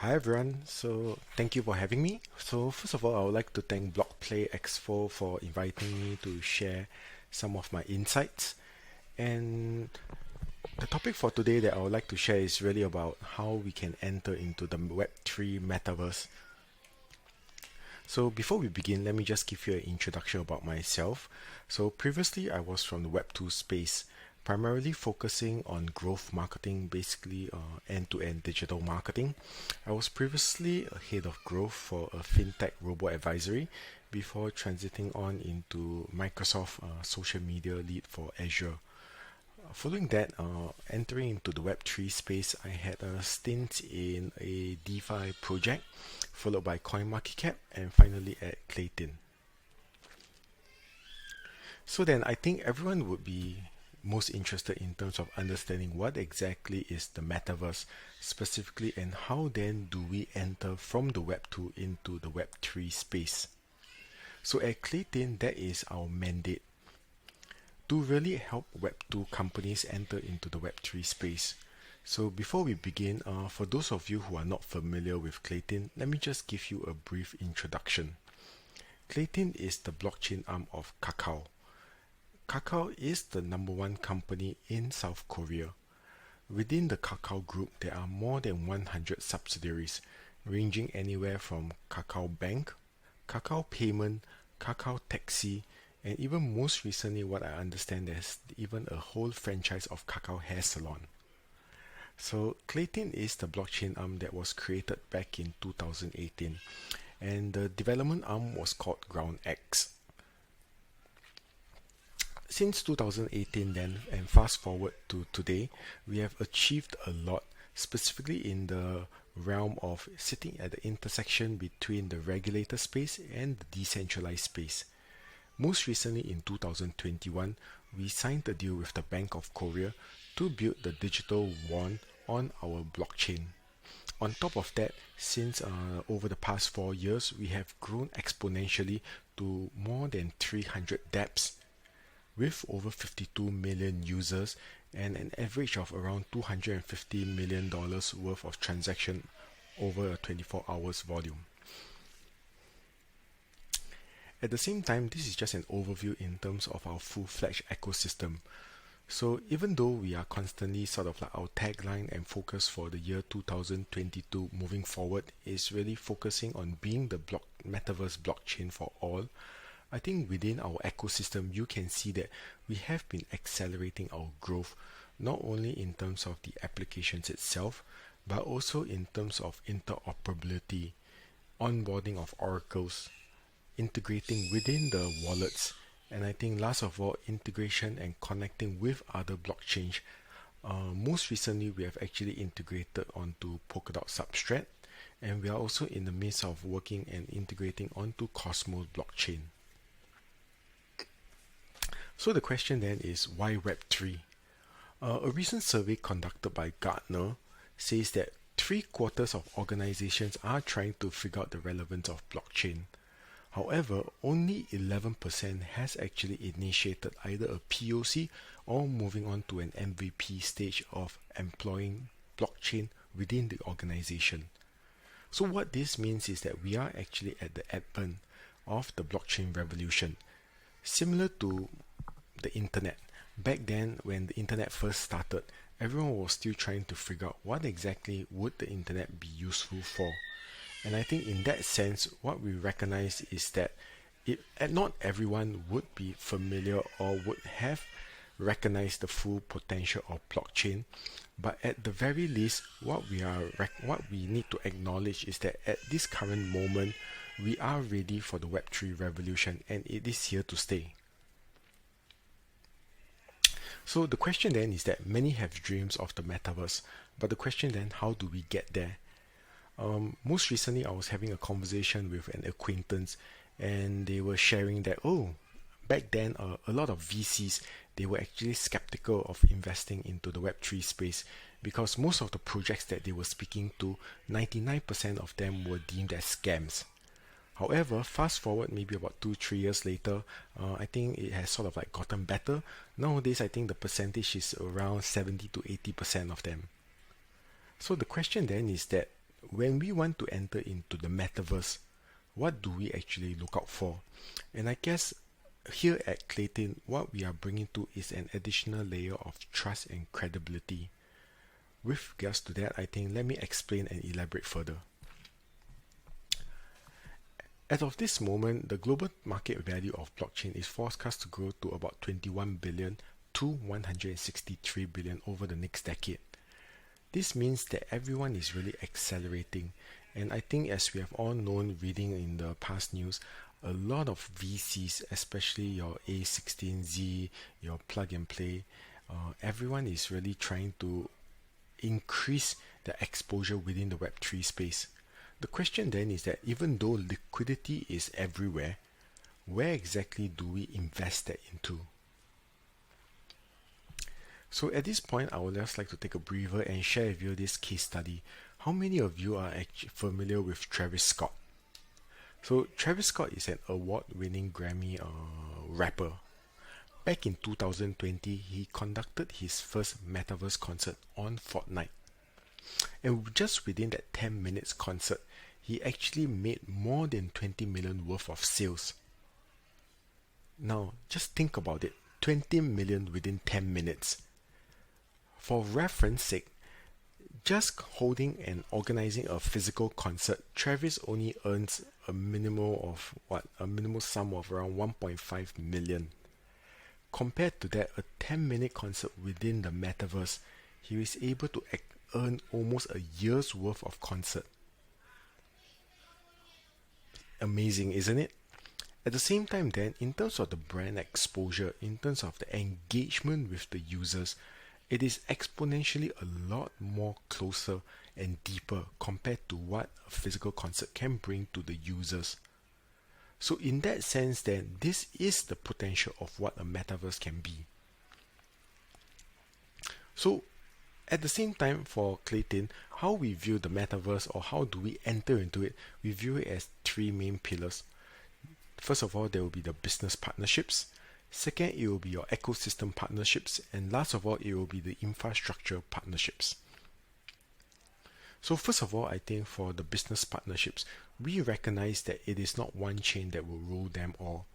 Hi everyone, so thank you for having me. So first of all, I would like to thank Blockplay Expo for inviting me to share some of my insights. And the topic for today that I would like to share is really about how we can enter into the Web3 metaverse. So before we begin, let me just give you an introduction about myself. So previously, I was from the Web2 space, primarily focusing on growth marketing, basically end-to-end digital marketing. I was previously a head of growth for a fintech robo advisory before transiting on into Microsoft social media lead for Azure. Following that, entering into the Web3 space, I had a stint in a DeFi project, followed by CoinMarketCap, and finally at Klaytn. So then, I think everyone would be most interested in terms of understanding what exactly is the metaverse specifically, and how then do we enter from the Web2 into the Web3 space. So at Klaytn, that is our mandate to really help Web2 companies enter into the Web3 space. So before we begin, for those of you who are not familiar with Klaytn, let me just give you a brief introduction. Klaytn is the blockchain arm of Kakao. Kakao is the number one company in South Korea. Within the Kakao group, there are more than 100 subsidiaries, ranging anywhere from Kakao Bank, Kakao Payment, Kakao Taxi, and even most recently, what I understand, there's even a whole franchise of Kakao Hair Salon. So Klaytn is the blockchain arm that was created back in 2018, and the development arm was called GroundX. Since 2018 then, and fast forward to today, we have achieved a lot, specifically in the realm of sitting at the intersection between the regulator space and the decentralized space. Most recently in 2021, we signed a deal with the Bank of Korea to build the digital won on our blockchain. On top of that, since over the past 4 years, we have grown exponentially to more than 300 dApps with over 52 million users and an average of around $250 million worth of transaction over a 24 hours volume. At the same time, this is just an overview in terms of our full-fledged ecosystem. So even though we are constantly sort of like our tagline and focus for the year 2022 moving forward is really focusing on being the metaverse blockchain for all, I think within our ecosystem you can see that we have been accelerating our growth, not only in terms of the applications itself, but also in terms of interoperability, onboarding of oracles, integrating within the wallets, and I think last of all, integration and connecting with other blockchains. Most recently, we have actually integrated onto Polkadot Substrate, and we are also in the midst of working and integrating onto Cosmos blockchain. So the question then is, why Web3? A recent survey conducted by Gartner says that three-quarters of organizations are trying to figure out the relevance of blockchain. However, only 11% has actually initiated either a POC or moving on to an MVP stage of employing blockchain within the organization. So what this means is that we are actually at the advent of the blockchain revolution. Similar to the internet. Back then, when the internet first started, everyone was still trying to figure out what exactly would the internet be useful for. And I think in that sense, what we recognize is that not everyone would be familiar or would have recognized the full potential of blockchain. But at the very least, what we need to acknowledge is that at this current moment, we are ready for the Web3 revolution, and it is here to stay. So the question then is that many have dreams of the metaverse, but the question then, how do we get there? Most recently, I was having a conversation with an acquaintance, and they were sharing that, back then, a lot of VCs, they were actually skeptical of investing into the Web3 space because most of the projects that they were speaking to, 99% of them were deemed as scams. However, fast forward maybe about 2-3 years later, I think it has sort of like gotten better. Nowadays, I think the percentage is around 70 to 80% of them. So the question then is that when we want to enter into the metaverse, what do we actually look out for? And I guess here at Klaytn, what we are bringing to is an additional layer of trust and credibility. With regards to that, I think let me explain and elaborate further. As of this moment, the global market value of blockchain is forecast to grow to about 21 billion to 163 billion over the next decade. This means that everyone is really accelerating, and I think as we have all known reading in the past news, a lot of VCs, especially your A16Z, your plug and play, everyone is really trying to increase the exposure within the Web3 space. The question then is that even though liquidity is everywhere, where exactly do we invest that into? So at this point, I would just like to take a breather and share with you this case study. How many of you are actually familiar with Travis Scott? So Travis Scott is an award-winning Grammy rapper. Back in 2020, he conducted his first metaverse concert on Fortnite. And just within that 10 minutes concert, he actually made more than 20 million worth of sales. Now, just think about it. 20 million within 10 minutes. For reference sake, just holding and organizing a physical concert, Travis only earns a minimal sum of around 1.5 million. Compared to that, a 10-minute concert within the metaverse, he was able to earn almost a year's worth of concert. Amazing, isn't it? At the same time then, in terms of the brand exposure, in terms of the engagement with the users, it is exponentially a lot more closer and deeper compared to what a physical concert can bring to the users. So in that sense then, this is the potential of what a metaverse can be. So at the same time, for Klaytn, how we view the metaverse, or how do we enter into it, we view it as three main pillars. First of all, there will be the business partnerships. Second, it will be your ecosystem partnerships. And last of all, it will be the infrastructure partnerships. So first of all, I think for the business partnerships, we recognize that it is not one chain that will rule them all.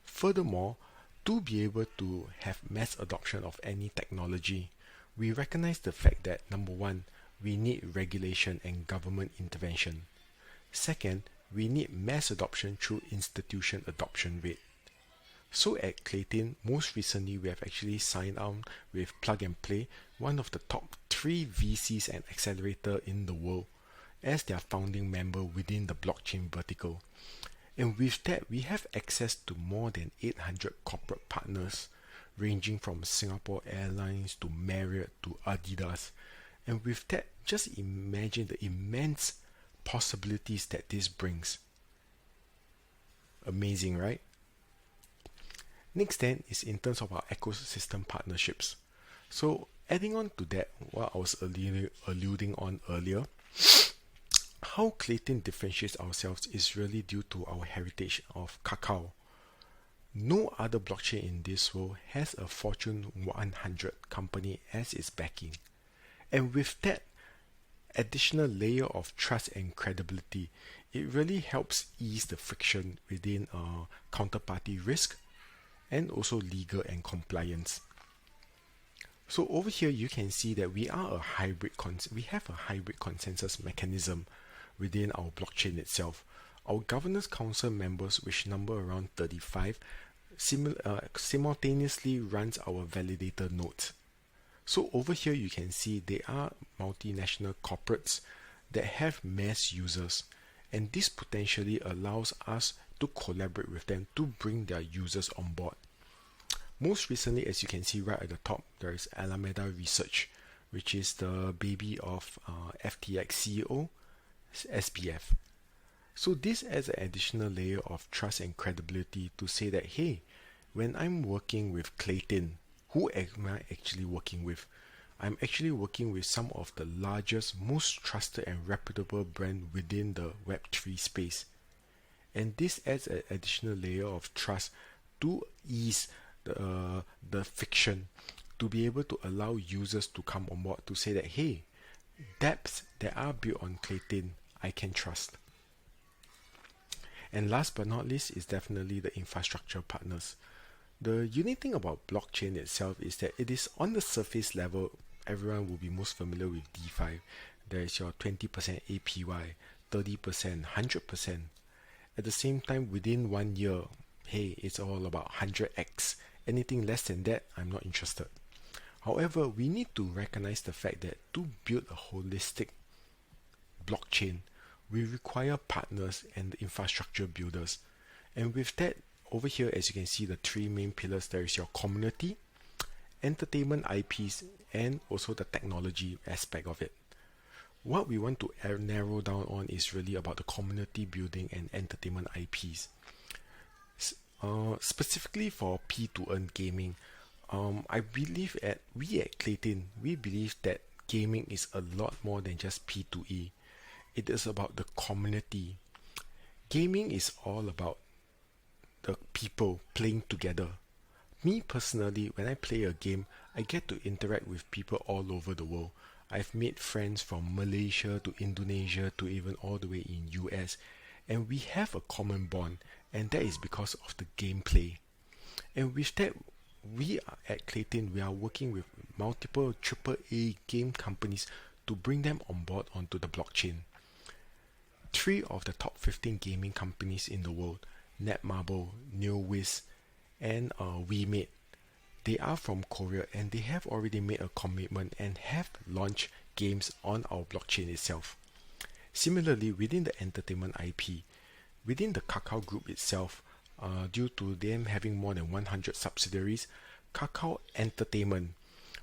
Furthermore, to be able to have mass adoption of any technology, we recognize the fact that number one, we need regulation and government intervention. Second, we need mass adoption through institution adoption rate. So at Klaytn, most recently we have actually signed on with Plug and Play, one of the top 3 VCs and accelerator in the world, as their founding member within the blockchain vertical. And with that, we have access to more than 800 corporate partners, ranging from Singapore Airlines to Marriott to Adidas. And with that, just imagine the immense possibilities that this brings. Amazing, right? Next then is in terms of our ecosystem partnerships. So adding on to that, what I was alluding on earlier, how Klaytn differentiates ourselves is really due to our heritage of cacao. No other blockchain in this world has a Fortune 100 company as its backing. And with that additional layer of trust and credibility, it really helps ease the friction within counterparty risk and also legal and compliance. So over here you can see that we have a hybrid consensus mechanism within our blockchain itself. Our governance council members, which number around 35, simultaneously runs our validator nodes. So over here you can see they are multinational corporates that have mass users, and this potentially allows us to collaborate with them to bring their users on board. Most recently, as you can see right at the top, there is Alameda Research, which is the baby of FTX CEO, SBF. So this adds an additional layer of trust and credibility to say that, hey, when I'm working with Klaytn, who am I actually working with? I'm actually working with some of the largest, most trusted and reputable brand within the Web3 space. And this adds an additional layer of trust to ease the friction, to be able to allow users to come on board to say that, hey, dApps that are built on Klaytn I can trust. And last but not least is definitely the infrastructure partners. The unique thing about blockchain itself is that it is on the surface level, everyone will be most familiar with DeFi. There is your 20% APY, 30%, 100%. At the same time, within 1 year, hey, it's all about 100x. Anything less than that, I'm not interested. However, we need to recognize the fact that to build a holistic blockchain, we require partners and infrastructure builders. And with that, over here, as you can see, the three main pillars, there is your community, entertainment IPs, and also the technology aspect of it. What we want to narrow down on is really about the community building and entertainment IPs. Specifically for P2N gaming, I believe we at Klaytn, we believe that gaming is a lot more than just P2E. It is about the community. Gaming is all about the people playing together. Me personally, when I play a game, I get to interact with people all over the world. I've made friends from Malaysia to Indonesia to even all the way in US, and we have a common bond, and that is because of the gameplay. And with that, we are at Klaytn, we are working with multiple AAA game companies to bring them on board onto the blockchain. 3 of the top 15 gaming companies in the world, Netmarble, NeoWiz, and WeMate, they are from Korea and they have already made a commitment and have launched games on our blockchain itself. Similarly, within the entertainment IP, within the Kakao Group itself, due to them having more than 100 subsidiaries, Kakao Entertainment,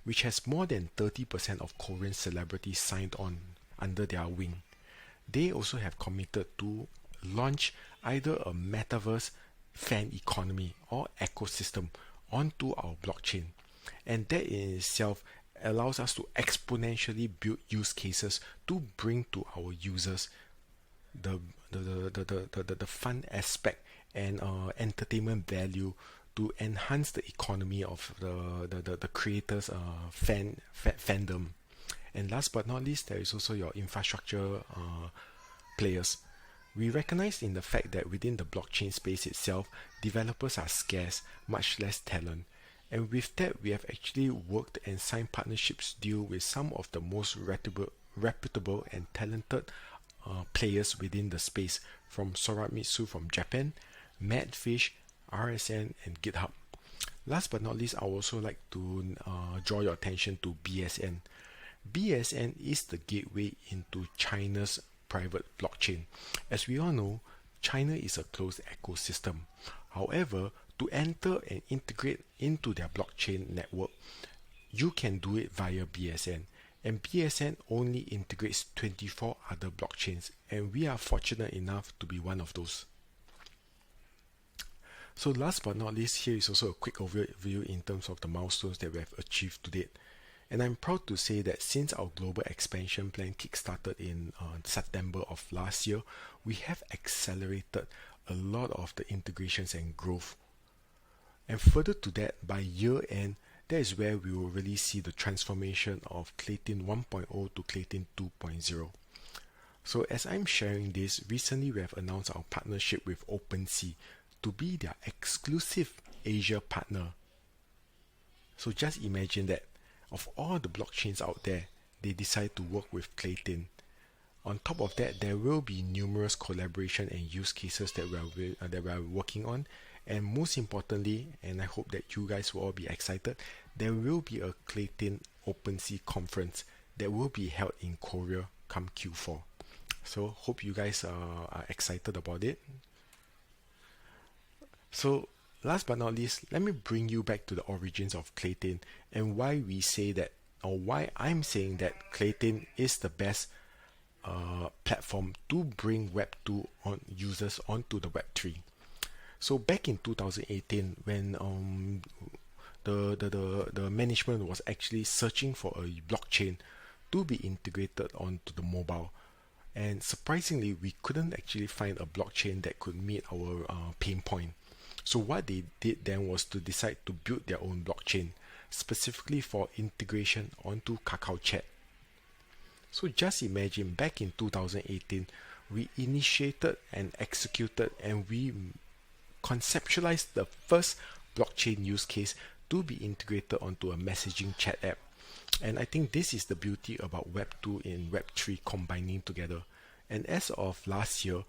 which has more than 30% of Korean celebrities signed on under their wing, they also have committed to launch either a metaverse fan economy or ecosystem onto our blockchain. And that in itself allows us to exponentially build use cases to bring to our users the fun aspect and entertainment value to enhance the economy of the creators fandom. And last but not least, there is also your infrastructure players. We recognize in the fact that within the blockchain space itself, developers are scarce, much less talent. And with that, we have actually worked and signed partnerships deal with some of the most reputable and talented players within the space, from Soramitsu from Japan, Madfish, RSN, and GitHub. Last but not least, I would also like to draw your attention to BSN. BSN is the gateway into China's private blockchain. As we all know, China is a closed ecosystem. However, to enter and integrate into their blockchain network, you can do it via BSN. And BSN only integrates 24 other blockchains, and we are fortunate enough to be one of those. So last but not least, here is also a quick overview in terms of the milestones that we have achieved to date. And I'm proud to say that since our global expansion plan kickstarted in September of last year, we have accelerated a lot of the integrations and growth. And further to that, by year end, that is where we will really see the transformation of Klaytn 1.0 to Klaytn 2.0. So as I'm sharing this, recently we have announced our partnership with OpenSea to be their exclusive Asia partner. So just imagine that of all the blockchains out there, they decide to work with Klaytn. On top of that, there will be numerous collaboration and use cases that we are working on. And most importantly, and I hope that you guys will all be excited, there will be a Klaytn OpenSea conference that will be held in Korea come Q4. So hope you guys are excited about it. So last but not least, let me bring you back to the origins of Klaytn and why we say that, or why I'm saying that Klaytn is the best platform to bring Web2 users onto the Web3. So back in 2018, when the management was actually searching for a blockchain to be integrated onto the mobile, and surprisingly, we couldn't actually find a blockchain that could meet our pain point. So what they did then was to decide to build their own blockchain, specifically for integration onto Kakao Chat. So just imagine back in 2018, we initiated and executed and we conceptualized the first blockchain use case to be integrated onto a messaging chat app. And I think this is the beauty about Web2 and Web3 combining together. And as of last year,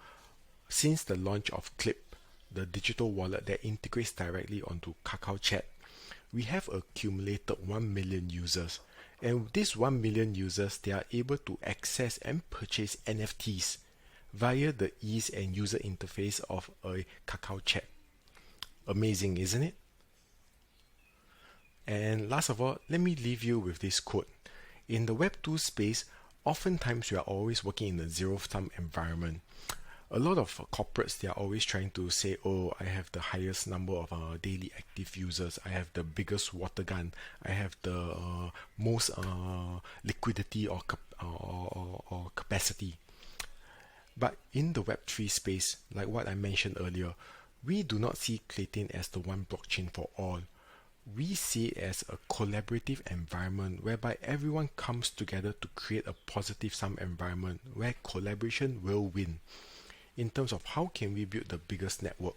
since the launch of Clip, the digital wallet that integrates directly onto Kakao Chat, we have accumulated 1 million users. And these 1 million users, they are able to access and purchase NFTs via the ease and user interface of a Kakao Chat. Amazing, isn't it? And last of all, let me leave you with this quote. In the Web2 space, oftentimes we are always working in a zero-sum environment. A lot of corporates, they are always trying to say, oh, I have the highest number of daily active users, I have the biggest water gun, I have the most liquidity or capacity. But in the Web3 space, like what I mentioned earlier, we do not see Klaytn as the one blockchain for all. We see it as a collaborative environment whereby everyone comes together to create a positive sum environment where collaboration will win in terms of how can we build the biggest network.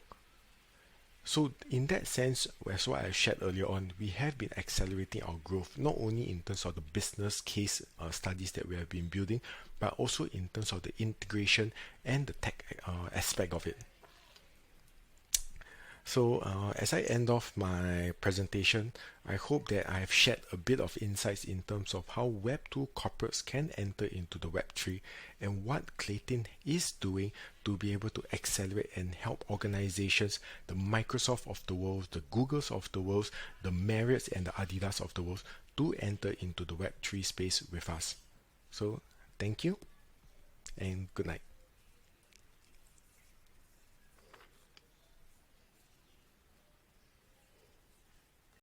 So in that sense, as what I shared earlier on, we have been accelerating our growth, not only in terms of the business case studies that we have been building, but also in terms of the integration and the tech aspect of it. So as I end off my presentation, I hope that I have shared a bit of insights in terms of how Web2 corporates can enter into the Web3 and what Klaytn is doing to be able to accelerate and help organizations, the Microsoft of the world, the Googles of the world, the Marriotts and the Adidas of the world to enter into the Web3 space with us. So thank you and good night.